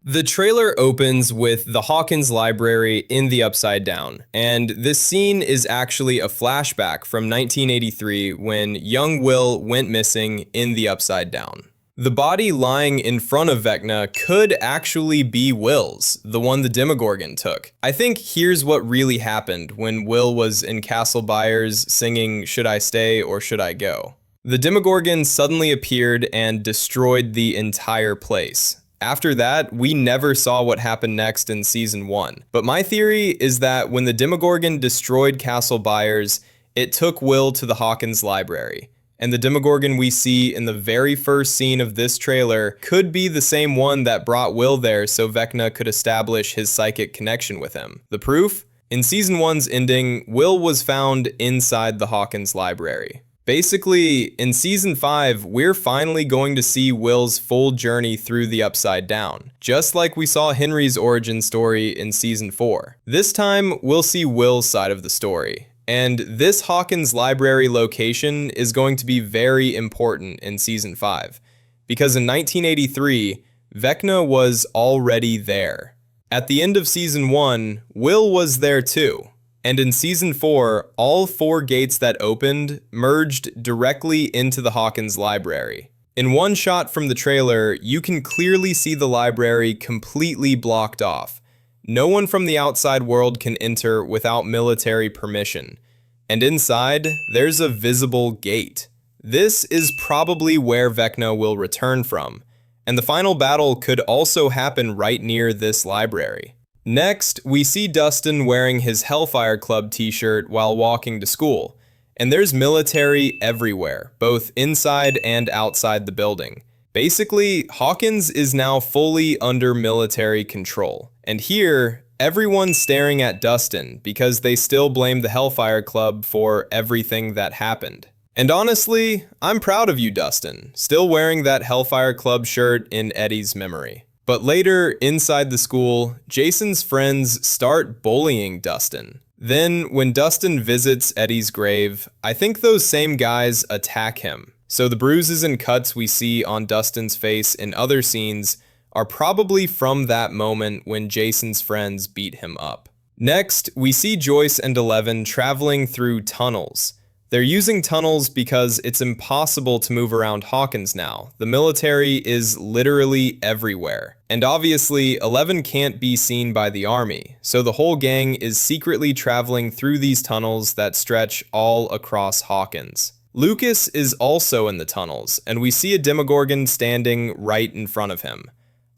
The trailer opens with the Hawkins Library in the Upside Down, and this scene is actually a flashback from 1983 when young Will went missing in the Upside Down. The body lying in front of Vecna could actually be Will's, the one the Demogorgon took. I think here's what really happened when Will was in Castle Byers singing "Should I Stay or Should I Go?" The Demogorgon suddenly appeared and destroyed the entire place. After that, we never saw what happened next in Season 1. But my theory is that when the Demogorgon destroyed Castle Byers, it took Will to the Hawkins Library. And the Demogorgon we see in the very first scene of this trailer could be the same one that brought Will there so Vecna could establish his psychic connection with him. The proof? In Season 1's ending, Will was found inside the Hawkins Library. Basically, in Season 5, we're finally going to see Will's full journey through the Upside Down, just like we saw Henry's origin story in Season 4. This time, we'll see Will's side of the story. And this Hawkins Library location is going to be very important in Season 5, because in 1983, Vecna was already there. At the end of Season 1, Will was there too. And in Season 4, all 4 gates that opened merged directly into the Hawkins Library. In one shot from the trailer, you can clearly see the library completely blocked off. No one from the outside world can enter without military permission. And inside, there's a visible gate. This is probably where Vecna will return from. And the final battle could also happen right near this library. Next, we see Dustin wearing his Hellfire Club t-shirt while walking to school, and there's military everywhere, both inside and outside the building. Basically, Hawkins is now fully under military control, and here, everyone's staring at Dustin because they still blame the Hellfire Club for everything that happened. And honestly, I'm proud of you, Dustin, still wearing that Hellfire Club shirt in Eddie's memory. But later, inside the school, Jason's friends start bullying Dustin. Then, when Dustin visits Eddie's grave, I think those same guys attack him. So the bruises and cuts we see on Dustin's face in other scenes are probably from that moment when Jason's friends beat him up. Next, we see Joyce and Eleven traveling through tunnels. They're using tunnels because it's impossible to move around Hawkins now. The military is literally everywhere. And obviously, Eleven can't be seen by the army, so the whole gang is secretly traveling through these tunnels that stretch all across Hawkins. Lucas is also in the tunnels, and we see a Demogorgon standing right in front of him.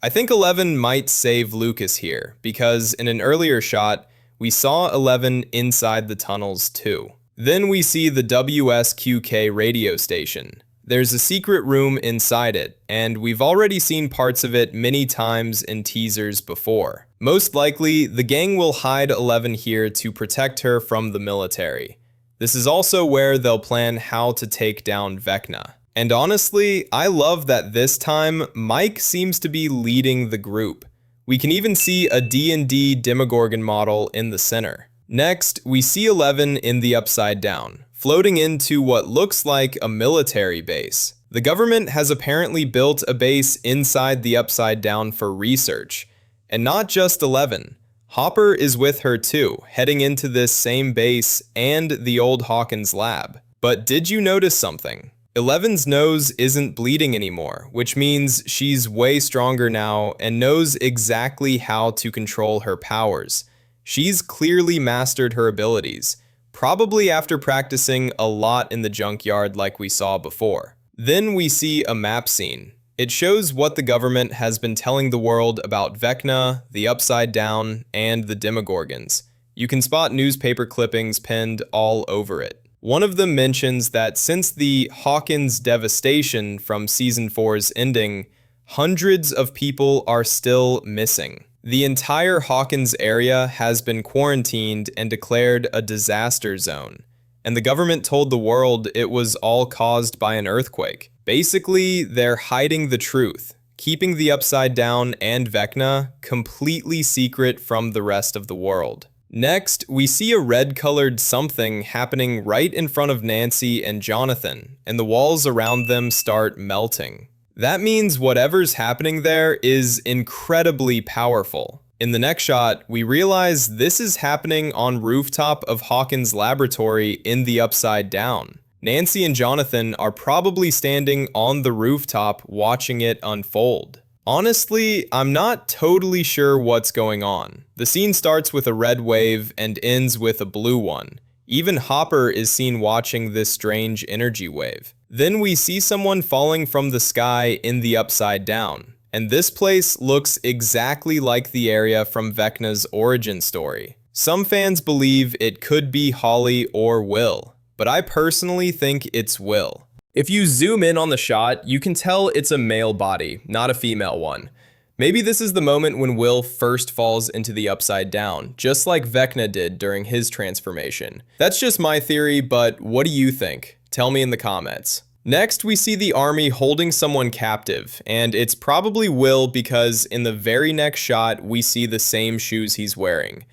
I think Eleven might save Lucas here, because in an earlier shot, we saw Eleven inside the tunnels too. Then we see the WSQK radio station. There's a secret room inside it, and we've already seen parts of it many times in teasers before. Most likely, the gang will hide Eleven here to protect her from the military. This is also where they'll plan how to take down Vecna. And honestly, I love that this time, Mike seems to be leading the group. We can even see a D&D Demogorgon model in the center. Next, we see Eleven in the Upside Down, floating into what looks like a military base. The government has apparently built a base inside the Upside Down for research. And not just Eleven. Hopper is with her too, heading into this same base and the old Hawkins lab. But did you notice something? Eleven's nose isn't bleeding anymore, which means she's way stronger now and knows exactly how to control her powers. She's clearly mastered her abilities, probably after practicing a lot in the junkyard like we saw before. Then we see a map scene. It shows what the government has been telling the world about Vecna, the Upside Down, and the Demogorgons. You can spot newspaper clippings pinned all over it. One of them mentions that since the Hawkins devastation from Season 4's ending, hundreds of people are still missing. The entire Hawkins area has been quarantined and declared a disaster zone, and the government told the world it was all caused by an earthquake. Basically, they're hiding the truth, keeping the Upside Down and Vecna completely secret from the rest of the world. Next, we see a red-colored something happening right in front of Nancy and Jonathan, and the walls around them start melting. That means whatever's happening there is incredibly powerful. In the next shot, we realize this is happening on rooftop of Hawkins Laboratory in the Upside Down. Nancy and Jonathan are probably standing on the rooftop watching it unfold. Honestly, I'm not totally sure what's going on. The scene starts with a red wave and ends with a blue one. Even Hopper is seen watching this strange energy wave. Then we see someone falling from the sky in the Upside Down. And this place looks exactly like the area from Vecna's origin story. Some fans believe it could be Holly or Will, but I personally think it's Will. If you zoom in on the shot, you can tell it's a male body, not a female one. Maybe this is the moment when Will first falls into the Upside Down, just like Vecna did during his transformation. That's just my theory, but what do you think? Tell me in the comments. Next, we see the army holding someone captive, and it's probably Will because in the very next shot, we see the same shoes he's wearing.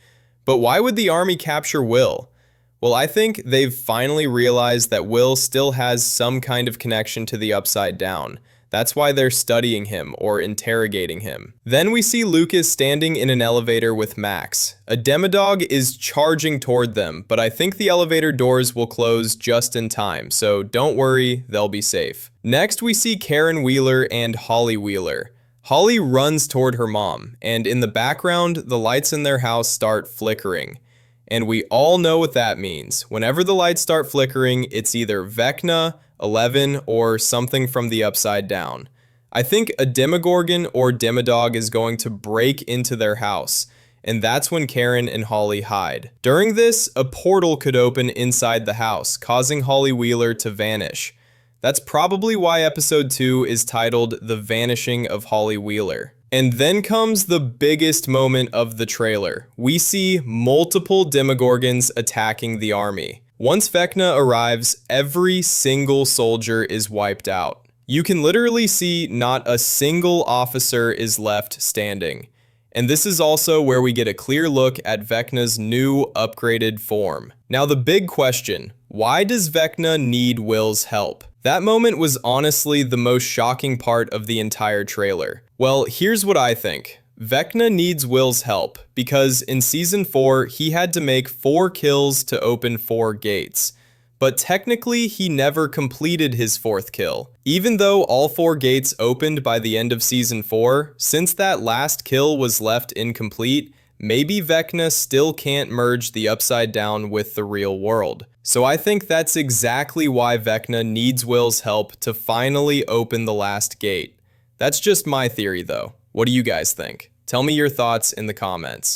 But why would the army capture Will? Well, I think they've finally realized that Will still has some kind of connection to the Upside Down. That's why they're studying him or interrogating him. Then we see Lucas standing in an elevator with Max. A Demodog is charging toward them, but I think the elevator doors will close just in time, so don't worry, they'll be safe. Next, we see Karen Wheeler and Holly Wheeler. Holly runs toward her mom, and in the background, the lights in their house start flickering. And we all know what that means. Whenever the lights start flickering, it's either Vecna, 11, or something from the Upside Down. I think a Demogorgon or Demodog is going to break into their house, and that's when Karen and Holly hide. During this, a portal could open inside the house, causing Holly Wheeler to vanish. That's probably why episode 2 is titled The Vanishing of Holly Wheeler. And then comes the biggest moment of the trailer. We see multiple Demogorgons attacking the army. Once Vecna arrives, every single soldier is wiped out. You can literally see not a single officer is left standing. And this is also where we get a clear look at Vecna's new upgraded form. Now the big question, why does Vecna need Will's help? That moment was honestly the most shocking part of the entire trailer. Well, here's what I think. Vecna needs Will's help because in season 4, he had to make 4 kills to open 4 gates. But technically, he never completed his 4th kill. Even though all 4 gates opened by the end of season 4, since that last kill was left incomplete, maybe Vecna still can't merge the Upside Down with the real world. So I think that's exactly why Vecna needs Will's help to finally open the last gate. That's just my theory though. What do you guys think? Tell me your thoughts in the comments.